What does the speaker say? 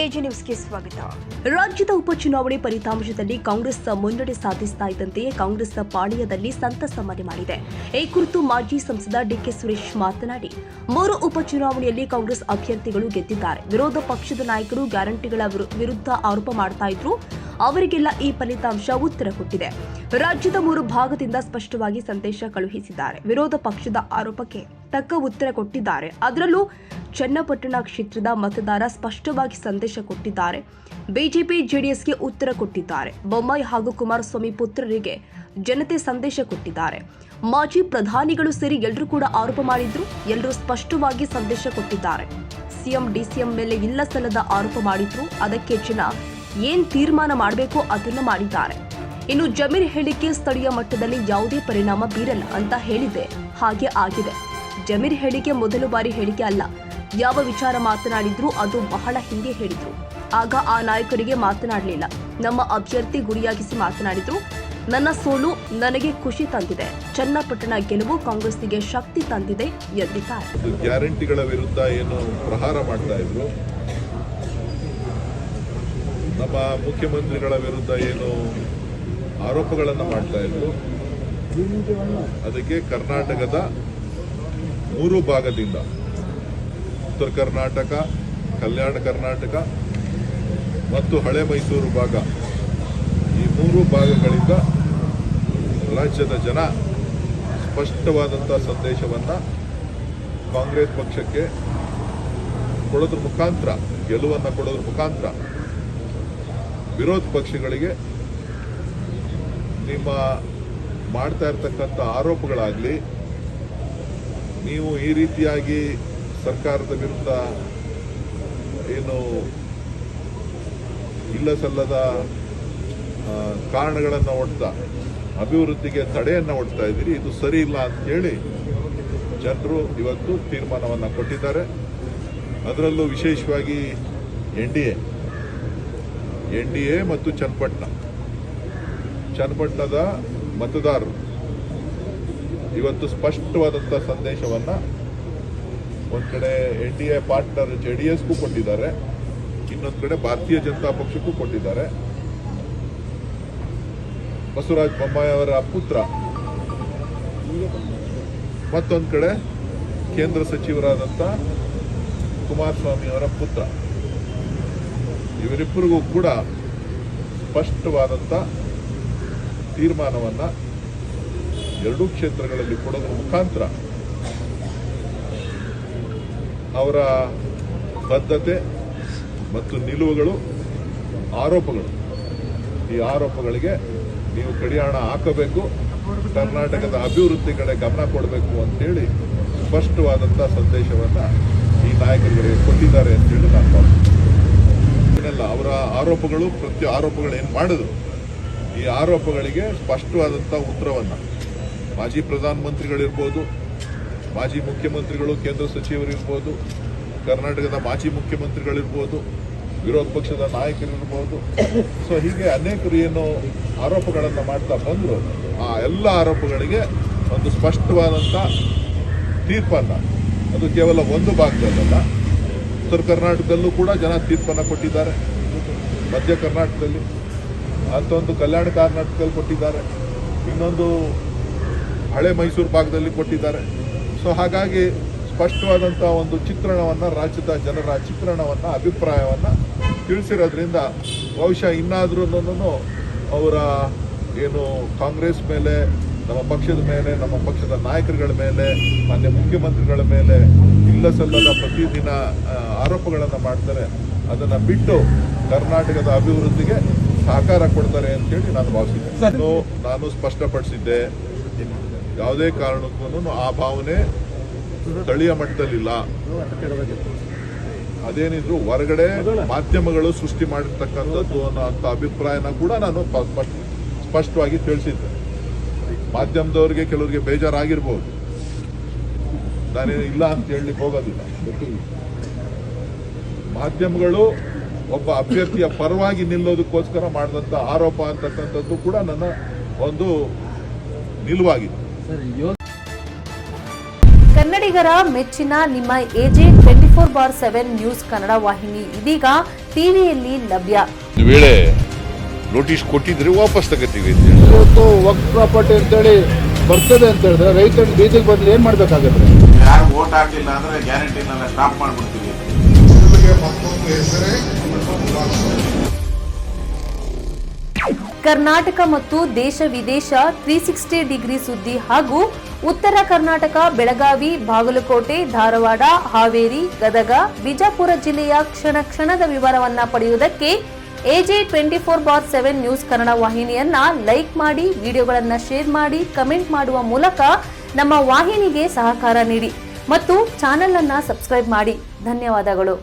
AG ನ್ಯೂಸ್ಗೆ ಸ್ವಾಗತ. ರಾಜ್ಯದ ಉಪಚುನಾವಣೆ ಫಲಿತಾಂಶದಲ್ಲಿ ಕಾಂಗ್ರೆಸ್ ಮುನ್ನಡೆ ಸಾಧಿಸ್ತಾ ಇದ್ದಂತೆಯೇ ಕಾಂಗ್ರೆಸ್ ಪಾಳ್ಯದಲ್ಲಿ ಸಂತಸ ಮನೆ ಮಾಡಿದೆ. ಈ ಕುರಿತು ಮಾಜಿ ಸಂಸದ ಡಿಕೆ ಸುರೇಶ್ ಮಾತನಾಡಿ, 3 ಉಪಚುನಾವಣೆಯಲ್ಲಿ ಕಾಂಗ್ರೆಸ್ ಅಭ್ಯರ್ಥಿಗಳು ಗೆದ್ದಿದ್ದಾರೆ. ವಿರೋಧ ಪಕ್ಷದ ನಾಯಕರು ಗ್ಯಾರಂಟಿಗಳ ವಿರುದ್ಧ ಆರೋಪ ಮಾಡ್ತಾ ಇದ್ರು. ಅವರಿಗೆಲ್ಲ ಈ ಫಲಿತಾಂಶ ಉತ್ತರ ಕೊಟ್ಟಿದೆ. ರಾಜ್ಯದ 3 ಭಾಗದಿಂದ ಸ್ಪಷ್ಟವಾಗಿ ಸಂದೇಶ ಕಳುಹಿಸಿದ್ದಾರೆ. ವಿರೋಧ ಪಕ್ಷದ ಆರೋಪಕ್ಕೆ ತಕ್ಕ ಉತ್ತರ ಕೊಟ್ಟಿದ್ದಾರೆ. ಅದರಲ್ಲೂ ಚನ್ನಪಟ್ಟಣ ಕ್ಷೇತ್ರದ ಮತದಾರ ಸ್ಪಷ್ಟವಾಗಿ ಸಂದೇಶ ಕೊಟ್ಟಿದ್ದಾರೆ. ಬಿಜೆಪಿ ಜೆಡಿಎಸ್ಗೆ ಉತ್ತರ ಕೊಟ್ಟಿದ್ದಾರೆ. ಬೊಮ್ಮಾಯಿ ಹಾಗೂ ಕುಮಾರಸ್ವಾಮಿ ಪುತ್ರರಿಗೆ ಜನತೆ ಸಂದೇಶ ಕೊಟ್ಟಿದ್ದಾರೆ. ಮಾಜಿ ಪ್ರಧಾನಿಗಳು ಸೇರಿ ಎಲ್ಲರೂ ಕೂಡ ಆರೋಪ ಮಾಡಿದ್ರು. ಎಲ್ಲರೂ ಸ್ಪಷ್ಟವಾಗಿ ಸಂದೇಶ ಕೊಟ್ಟಿದ್ದಾರೆ. ಸಿಎಂ ಡಿಸಿಎಂ ಮೇಲೆ ಇಲ್ಲ ಸಲ್ಲದ ಆರೋಪ ಮಾಡಿದ್ರು. ಅದಕ್ಕೆ ಜನ ಏನ್ ತೀರ್ಮಾನ ಮಾಡಬೇಕು ಅದನ್ನು ಮಾಡಿದ್ದಾರೆ. ಇನ್ನು ಜಮೀರ್ ಹೇಳಿಕೆ ಸ್ಥಳೀಯ ಮಟ್ಟದಲ್ಲಿ ಯಾವುದೇ ಪರಿಣಾಮ ಬೀರಲ್ಲ ಅಂತ ಹೇಳಿದೆ. ಹಾಗೆ ಆಗಿದೆ. ಜಮೀರ್ ಹೇಳಿಕೆ ಮೊದಲ ಬಾರಿ ಹೇಳಿಕೆ ಅಲ್ಲ. ಯಾವ ವಿಚಾರ ಮಾತನಾಡಿದ್ರು ಅದು ಬಹಳ ಹಿಂದೆ ಹೇಳಿದ್ರು. ಆಗ ಆ ನಾಯಕರಿಗೆ ಮಾತನಾಡಲಿಲ್ಲ. ನಮ್ಮ ಅಭ್ಯರ್ಥಿ ಗುರಿಯಾಗಿಸಿ ಮಾತನಾಡಿದ್ರು. ನನ್ನ ಸೋಲು ನನಗೆ ಖುಷಿ ತಂದಿದೆ. ಚನ್ನಪಟ್ಟಣ ಗೆಲುವು ಕಾಂಗ್ರೆಸ್ಸಿಗೆ ಶಕ್ತಿ ತಂದಿದೆ ಎಂದಿದ್ದಾರೆ. ಗ್ಯಾರಂಟಿಗಳ ವಿರುದ್ಧ ಏನು ಪ್ರಹಾರ ಮಾಡ್ತಾ ಇದ್ರು, ನಮ್ಮ ಮುಖ್ಯಮಂತ್ರಿಗಳ ವಿರುದ್ಧ ಏನು ಆರೋಪಗಳನ್ನು ಮಾಡ್ತಾ ಇದ್ರು, ಅದಕ್ಕೆ ಕರ್ನಾಟಕದ 3 ಭಾಗದಿಂದ ಉತ್ತರ ಕರ್ನಾಟಕ, ಕಲ್ಯಾಣ ಕರ್ನಾಟಕ ಮತ್ತು ಹಳೆ ಮೈಸೂರು ಭಾಗ, ಈ 3 ಭಾಗಗಳಿಂದ ರಾಜ್ಯದ ಜನ ಸ್ಪಷ್ಟವಾದಂಥ ಸಂದೇಶವನ್ನು ಕಾಂಗ್ರೆಸ್ ಪಕ್ಷಕ್ಕೆ ಕೊಡೋದ್ರ ಮುಖಾಂತರ, ಗೆಲುವನ್ನು ಕೊಡೋದ್ರ ಮುಖಾಂತರ ವಿರೋಧ ಪಕ್ಷಗಳಿಗೆ ನಿಮ್ಮ ಮಾಡ್ತಾ ಇರ್ತಕ್ಕಂಥ ಆರೋಪಗಳಾಗಲಿ, ನೀವು ಈ ರೀತಿಯಾಗಿ ಸರ್ಕಾರದ ವಿರುದ್ಧ ಏನು ಇಲ್ಲ ಸಲ್ಲದ ಕಾರಣಗಳನ್ನು ಒಡ್ತಾ ಅಭಿವೃದ್ಧಿಗೆ ತಡೆಯನ್ನು ಒಡ್ತಾ ಇದ್ದೀರಿ, ಇದು ಸರಿ ಇಲ್ಲ ಅಂತೇಳಿ ಜನರು ಇವತ್ತು ತೀರ್ಮಾನವನ್ನು ಕೊಟ್ಟಿದ್ದಾರೆ. ಅದರಲ್ಲೂ ವಿಶೇಷವಾಗಿ ಎನ್ ಡಿ ಎ ಮತ್ತು ಚನ್ನಪಟ್ಟಣದ ಮತದಾರರು ಇವತ್ತು ಸ್ಪಷ್ಟವಾದಂಥ ಸಂದೇಶವನ್ನು ಒಂದು ಕಡೆ NDA ಪಾರ್ಟ್ನರ್ JDSಗೂ ಕೊಟ್ಟಿದ್ದಾರೆ, ಇನ್ನೊಂದು ಕಡೆ ಭಾರತೀಯ ಜನತಾ ಪಕ್ಷಕ್ಕೂ ಕೊಟ್ಟಿದ್ದಾರೆ. ಬಸವರಾಜ ಬೊಮ್ಮಾಯಿ ಅವರ ಪುತ್ರ, ಮತ್ತೊಂದು ಕಡೆ ಕೇಂದ್ರ ಸಚಿವರಾದಂಥ ಕುಮಾರಸ್ವಾಮಿ ಅವರ ಪುತ್ರ, ಇವರಿಬ್ಬರಿಗೂ ಕೂಡ ಸ್ಪಷ್ಟವಾದಂಥ ತೀರ್ಮಾನವನ್ನು 2 ಕ್ಷೇತ್ರಗಳಲ್ಲಿ ಕೊಡೋದ್ರ ಮುಖಾಂತರ ಅವರ ಬದ್ಧತೆ ಮತ್ತು ನಿಲುವುಗಳು, ಆರೋಪಗಳು, ಈ ಆರೋಪಗಳಿಗೆ ನೀವು ಕಡಿವಾಣ ಹಾಕಬೇಕು, ಕರ್ನಾಟಕದ ಅಭಿವೃದ್ಧಿ ಕಡೆ ಗಮನ ಕೊಡಬೇಕು ಅಂತೇಳಿ ಸ್ಪಷ್ಟವಾದಂಥ ಸಂದೇಶವನ್ನು ಈ ನಾಯಕರುಗಳಿಗೆ ಕೊಟ್ಟಿದ್ದಾರೆ ಅಂತೇಳಿ ನಾನು ಭಾವಿಸ್ತೀನಿ. ಇದನ್ನೆಲ್ಲ ಅವರ ಆರೋಪಗಳು, ಆರೋಪಗಳು ಏನು ಮಾಡಿದ್ರು, ಈ ಆರೋಪಗಳಿಗೆ ಸ್ಪಷ್ಟವಾದಂಥ ಉತ್ತರವನ್ನು ಮಾಜಿ ಪ್ರಧಾನಮಂತ್ರಿಗಳಿರ್ಬೋದು, ಮಾಜಿ ಮುಖ್ಯಮಂತ್ರಿಗಳು, ಕೇಂದ್ರ ಸಚಿವರಿರ್ಬೋದು, ಕರ್ನಾಟಕದ ಮಾಜಿ ಮುಖ್ಯಮಂತ್ರಿಗಳಿರ್ಬೋದು, ವಿರೋಧ ಪಕ್ಷದ ನಾಯಕರಿರ್ಬೋದು, ಸೊ ಹೀಗೆ ಅನೇಕರು ಏನು ಆರೋಪಗಳನ್ನು ಮಾಡ್ತಾ ಬಂದರು, ಆ ಎಲ್ಲ ಆರೋಪಗಳಿಗೆ ಒಂದು ಸ್ಪಷ್ಟವಾದಂಥ ತೀರ್ಪನ್ನು, ಅದು ಕೇವಲ ಒಂದು ಭಾಗದಲ್ಲ, ಉತ್ತರ ಕರ್ನಾಟಕದಲ್ಲೂ ಕೂಡ ಜನ ತೀರ್ಪನ್ನು ಕೊಟ್ಟಿದ್ದಾರೆ, ಮಧ್ಯ ಕರ್ನಾಟಕದಲ್ಲಿ, ಮತ್ತೊಂದು ಕಲ್ಯಾಣ ಕರ್ನಾಟಕದಲ್ಲಿ ಕೊಟ್ಟಿದ್ದಾರೆ, ಇನ್ನೊಂದು ಹಳೆ ಮೈಸೂರು ಭಾಗದಲ್ಲಿ ಕೊಟ್ಟಿದ್ದಾರೆ. ಸೊ ಹಾಗಾಗಿ ಸ್ಪಷ್ಟವಾದಂಥ ಒಂದು ಚಿತ್ರಣವನ್ನು, ರಾಜ್ಯದ ಜನರ ಚಿತ್ರಣವನ್ನು, ಅಭಿಪ್ರಾಯವನ್ನು ತಿಳಿಸಿರೋದ್ರಿಂದ ಬಹುಶಃ ಇನ್ನಾದ್ರೂ ಅವರ ಏನು ಕಾಂಗ್ರೆಸ್ ಮೇಲೆ, ನಮ್ಮ ಪಕ್ಷದ ಮೇಲೆ, ನಮ್ಮ ಪಕ್ಷದ ನಾಯಕರುಗಳ ಮೇಲೆ, ಮಾನ್ಯ ಮುಖ್ಯಮಂತ್ರಿಗಳ ಮೇಲೆ ಇಲ್ಲ ಸಲ್ಲದ ಪ್ರತಿದಿನ ಆರೋಪಗಳನ್ನು ಮಾಡ್ತಾರೆ, ಅದನ್ನು ಬಿಟ್ಟು ಕರ್ನಾಟಕದ ಅಭಿವೃದ್ಧಿಗೆ ಸಹಕಾರ ಕೊಡ್ತಾರೆ ಅಂತೇಳಿ ನಾನು ಭಾವಿಸಿದ್ದೆ. ನಾನು ಸ್ಪಷ್ಟಪಡಿಸಿದ್ದೆ, ಯಾವುದೇ ಕಾರಣಕ್ಕೂ ಆ ಭಾವನೆ ಸ್ಥಳೀಯ ಮಟ್ಟದಲ್ಲಿಲ್ಲ. ಅದೇನಿದ್ರು ಹೊರಗಡೆ ಮಾಧ್ಯಮಗಳು ಸೃಷ್ಟಿ ಮಾಡಿರ್ತಕ್ಕಂಥದ್ದು ಅನ್ನೋ ಅಭಿಪ್ರಾಯನ ಕೂಡ ನಾನು ಸ್ಪಷ್ಟವಾಗಿ ತಿಳಿಸಿದ್ದೆ. ಮಾಧ್ಯಮದವರಿಗೆ ಕೆಲವರಿಗೆ ಬೇಜಾರಾಗಿರ್ಬೋದು, ನಾನೇನು ಇಲ್ಲ ಅಂತ ಹೇಳಲಿಕ್ಕೆ ಹೋಗೋದಿಲ್ಲ. ಮಾಧ್ಯಮಗಳು ಒಬ್ಬ ಅಭ್ಯರ್ಥಿಯ ಪರವಾಗಿ ನಿಲ್ಲೋದಕ್ಕೋಸ್ಕರ ಮಾಡಿದಂಥ ಆರೋಪ ಅಂತಕ್ಕಂಥದ್ದು ಕೂಡ ನನ್ನ ಒಂದು ನಿಲುವಾಗಿದೆ. ಕನ್ನಡಿಗರ ಮೆಚ್ಚಿನ ನಿಮ್ಮ AJ 24/7 ನ್ಯೂಸ್ ಕನ್ನಡ ವಾಹಿನಿ ಇದೀಗ ಟಿವಿಯಲ್ಲಿ ಲಭ್ಯ. ಒಂದು ವೇಳೆ ನೋಟಿಸ್ ಕೊಟ್ಟಿದ್ರೆ ವಾಪಸ್ ತಗೋತೀವಿ ಅಂತ ಹೇಳಿ. ಇವತ್ತು ವಕ್ಫ್ ಪ್ರಾಪರ್ಟಿ ಅಂತೇಳಿ ಬರ್ತದೆ ಅಂತ ಹೇಳಿದ್ರೆ ರೈತರು ಬೀದಿಗೆ ಬದಲು ಏನ್ ಮಾಡ್ಬೇಕಾಗತ್ತೆ? ಯಾರು ವೋಟ್ ಹಾಕಿಲ್ಲ ಅಂದ್ರೆ ಗ್ಯಾರಂಟಿನೆಲ್ಲ ಸ್ಟಾಪ್ ಮಾಡ್ಬಿಡ್ತೀವಿ. ಕರ್ನಾಟಕ ಮತ್ತು ದೇಶ ವಿದೇಶ 360 ಡಿಗ್ರಿ ಸುದ್ದಿ ಹಾಗೂ ಉತ್ತರ ಕರ್ನಾಟಕ, ಬೆಳಗಾವಿ, ಬಾಗಲಕೋಟೆ, ಧಾರವಾಡ, ಹಾವೇರಿ, ಗದಗ, ಬಿಜಾಪುರ ಜಿಲ್ಲೆಯ ಕ್ಷಣ ಕ್ಷಣದ ವಿವರವನ್ನ ಪಡೆಯುವುದಕ್ಕೆ AJ 24/7 ನ್ಯೂಸ್ ಕನ್ನಡ ವಾಹಿನಿಯನ್ನ ಲೈಕ್ ಮಾಡಿ, ವಿಡಿಯೋಗಳನ್ನ ಶೇರ್ ಮಾಡಿ, ಕಮೆಂಟ್ ಮಾಡುವ ಮೂಲಕ ನಮ್ಮ ವಾಹಿನಿಗೆ ಸಹಕಾರ ನೀಡಿ ಮತ್ತು ಚಾನೆಲ್ ಅನ್ನ ಸಬ್ಸ್ಕ್ರೈಬ್ ಮಾಡಿ. ಧನ್ಯವಾದಗಳು.